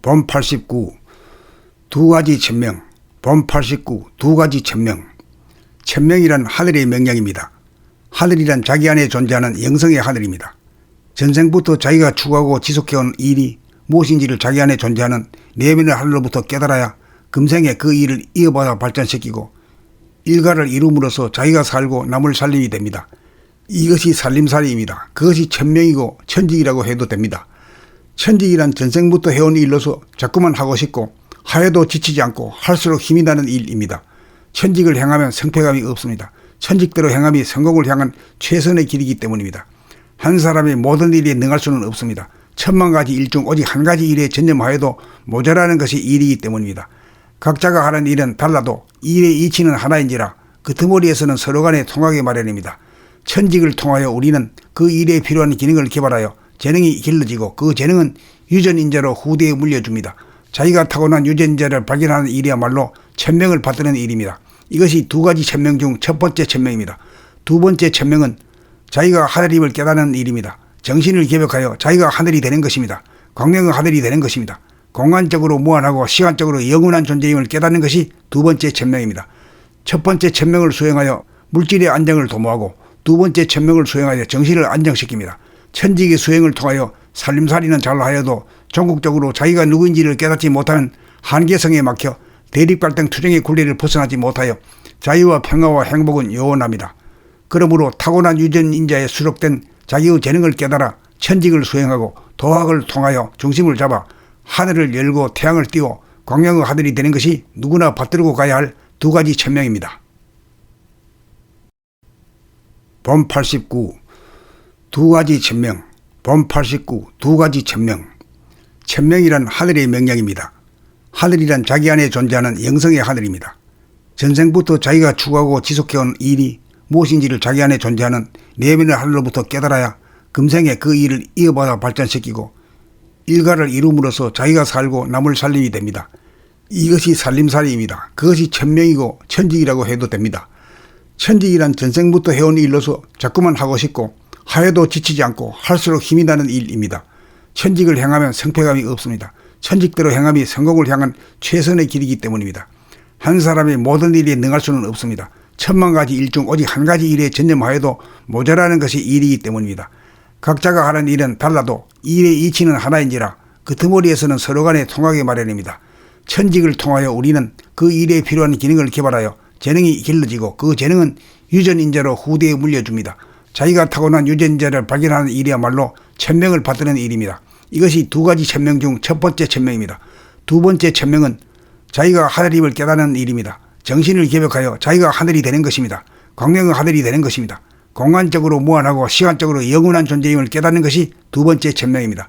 범 89. 두 가지 천명. 범 89. 두 가지 천명. 천명이란 하늘의 명령입니다. 하늘이란 자기 안에 존재하는 영성의 하늘입니다. 전생부터 자기가 추구하고 지속해온 일이 무엇인지를 자기 안에 존재하는 내면의 하늘로부터 깨달아야 금생에 그 일을 이어받아 발전시키고 일가를 이룸으로써 자기가 살고 남을 살림이 됩니다. 이것이 살림살이입니다. 그것이 천명이고 천직이라고 해도 됩니다. 천직이란 전생부터 해온 일로서 자꾸만 하고 싶고 하여도 지치지 않고 할수록 힘이 나는 일입니다. 천직을 행하면 성패감이 없습니다. 천직대로 행함이 성공을 향한 최선의 길이기 때문입니다. 한 사람이 모든 일에 능할 수는 없습니다. 천만 가지 일 중 오직 한 가지 일에 전념하여도 모자라는 것이 일이기 때문입니다. 각자가 하는 일은 달라도 일의 이치는 하나인지라 그 덩어리에서는 서로 간에 통하게 마련입니다. 천직을 통하여 우리는 그 일에 필요한 기능을 개발하여 재능이 길러지고 그 재능은 유전인자로 후대에 물려줍니다. 자기가 타고난 유전인자를 발견하는 일이야말로 천명을 받드는 일입니다. 이것이 두 가지 천명 중 첫 번째 천명입니다. 두 번째 천명은 자기가 하늘임을 깨닫는 일입니다. 정신을 개벽하여 자기가 하늘이 되는 것입니다. 광명의 하늘이 되는 것입니다. 공간적으로 무한하고 시간적으로 영원한 존재임을 깨닫는 것이 두 번째 천명입니다. 첫 번째 천명을 수행하여 물질의 안정을 도모하고 두 번째 천명을 수행하여 정신을 안정시킵니다. 천직의 수행을 통하여 살림살이는 잘하여도 전국적으로 자기가 누구인지를 깨닫지 못하는 한계성에 막혀 대립갈등 투쟁의 굴레를 벗어나지 못하여 자유와 평화와 행복은 요원합니다. 그러므로 타고난 유전인자에 수록된 자기의 재능을 깨달아 천직을 수행하고 도학을 통하여 중심을 잡아 하늘을 열고 태양을 띄워 광명의 하늘이 되는 것이 누구나 받들고 가야 할 두 가지 천명입니다. 범 89. 두 가지 천명. 범 89. 두 가지 천명. 천명이란 하늘의 명령입니다. 하늘이란 자기 안에 존재하는 영성의 하늘입니다. 전생부터 자기가 추구하고 지속해온 일이 무엇인지를 자기 안에 존재하는 내면의 하늘로부터 깨달아야 금생에 그 일을 이어받아 발전시키고 일가를 이룸으로써 자기가 살고 남을 살림이 됩니다. 이것이 살림살이입니다. 그것이 천명이고 천직이라고 해도 됩니다. 천직이란 전생부터 해온 일로서 자꾸만 하고 싶고 하여도 지치지 않고 할수록 힘이 나는 일입니다. 천직을 행하면 성패감이 없습니다. 천직대로 행함이 성공을 향한 최선의 길이기 때문입니다. 한 사람이 모든 일에 능할 수는 없습니다. 천만 가지 일 중 오직 한 가지 일에 전념하여도 모자라는 것이 일이기 때문입니다. 각자가 하는 일은 달라도 일의 이치는 하나인지라 그 덩어리에서는 서로 간에 통하게 마련입니다. 천직을 통하여 우리는 그 일에 필요한 기능을 개발하여 재능이 길러지고 그 재능은 유전인자로 후대에 물려줍니다. 자기가 타고난 유전인자를 발견하는 일이야말로 천명을 받드는 일입니다. 이것이 두 가지 천명 중 첫 번째 천명입니다. 두 번째 천명은 자기가 하늘임을 깨닫는 일입니다. 정신을 개벽하여 자기가 하늘이 되는 것입니다. 광명의 하늘이 되는 것입니다. 공간적으로 무한하고 시간적으로 영원한 존재임을 깨닫는 것이 두 번째 천명입니다.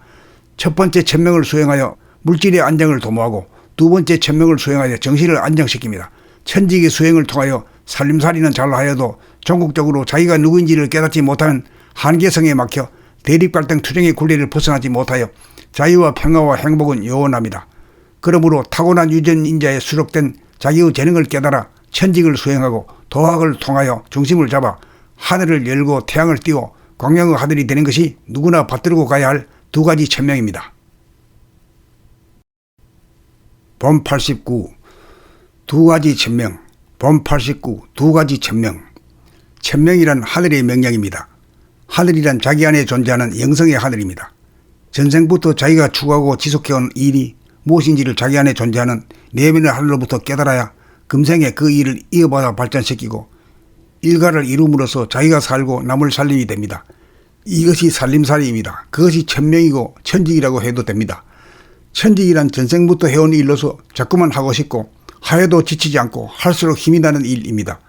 첫 번째 천명을 수행하여 물질의 안정을 도모하고 두 번째 천명을 수행하여 정신을 안정시킵니다. 천직의 수행을 통하여 살림살이는 잘하여도 전국적으로 자기가 누구인지를 깨닫지 못하는 한계성에 막혀 대립갈등 투쟁의 굴레를 벗어나지 못하여 자유와 평화와 행복은 요원합니다. 그러므로 타고난 유전인자에 수록된 자기의 재능을 깨달아 천직을 수행하고 도학을 통하여 중심을 잡아 하늘을 열고 태양을 띄워 광명의 하늘이 되는 것이 누구나 받들고 가야 할 두 가지 천명입니다. 범 89. 두 가지 천명. 범 89. 두 가지 천명. 천명이란 하늘의 명령입니다. 하늘이란 자기 안에 존재하는 영성의 하늘입니다. 전생부터 자기가 추구하고 지속해온 일이 무엇인지를 자기 안에 존재하는 내면의 하늘로부터 깨달아야 금생에 그 일을 이어받아 발전시키고 일가를 이룸으로써 자기가 살고 남을 살림이 됩니다. 이것이 살림살이입니다. 그것이 천명이고 천직이라고 해도 됩니다. 천직이란 전생부터 해온 일로서 자꾸만 하고 싶고 하여도 지치지 않고 할수록 힘이 나는 일입니다.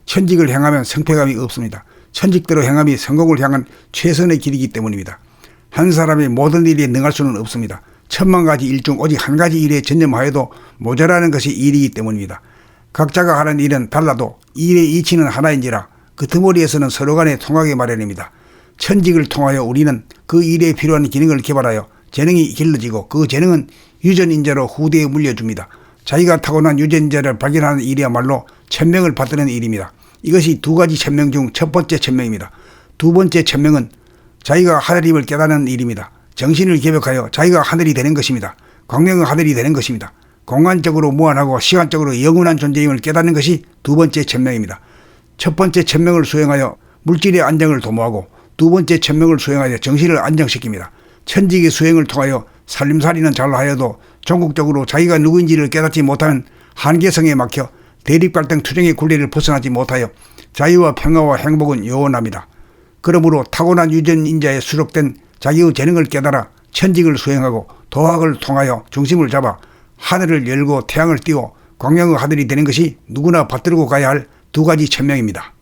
천직을 행하면 성패감이 없습니다. 천직대로 행함이 성공을 향한 최선의 길이기 때문입니다. 한 사람이 모든 일에 능할 수는 없습니다. 천만 가지 일 중 오직 한 가지 일에 전념하여도 모자라는 것이 일이기 때문입니다. 각자가 하는 일은 달라도 일의 이치는 하나인지라 그 덩어리에서는 서로 간에 통하게 마련입니다. 천직을 통하여 우리는 그 일에 필요한 기능을 개발하여 재능이 길러지고 그 재능은 유전인자로 후대에 물려줍니다. 자기가 타고난 유전인자를 발견하는 일이야말로 천명을 받드는 일입니다. 이것이 두 가지 천명 중 첫 번째 천명입니다. 두 번째 천명은 자기가 하늘임을 깨닫는 일입니다. 정신을 개벽하여 자기가 하늘이 되는 것입니다. 광명의 하늘이 되는 것입니다. 공간적으로 무한하고 시간적으로 영원한 존재임을 깨닫는 것이 두 번째 천명입니다. 첫 번째 천명을 수행하여 물질의 안정을 도모하고 두 번째 천명을 수행하여 정신을 안정시킵니다. 천직의 수행을 통하여 살림살이는 잘하여도 전국적으로 자기가 누구인지를 깨닫지 못하는 한계성에 막혀 대립갈등 투쟁의 굴레를 벗어나지 못하여 자유와 평화와 행복은 요원합니다. 그러므로 타고난 유전인자에 수록된 자기의 재능을 깨달아 천직을 수행하고 도학을 통하여 중심을 잡아 하늘을 열고 태양을 띄워 광명의 하늘이 되는 것이 누구나 받들고 가야 할 두 가지 천명입니다.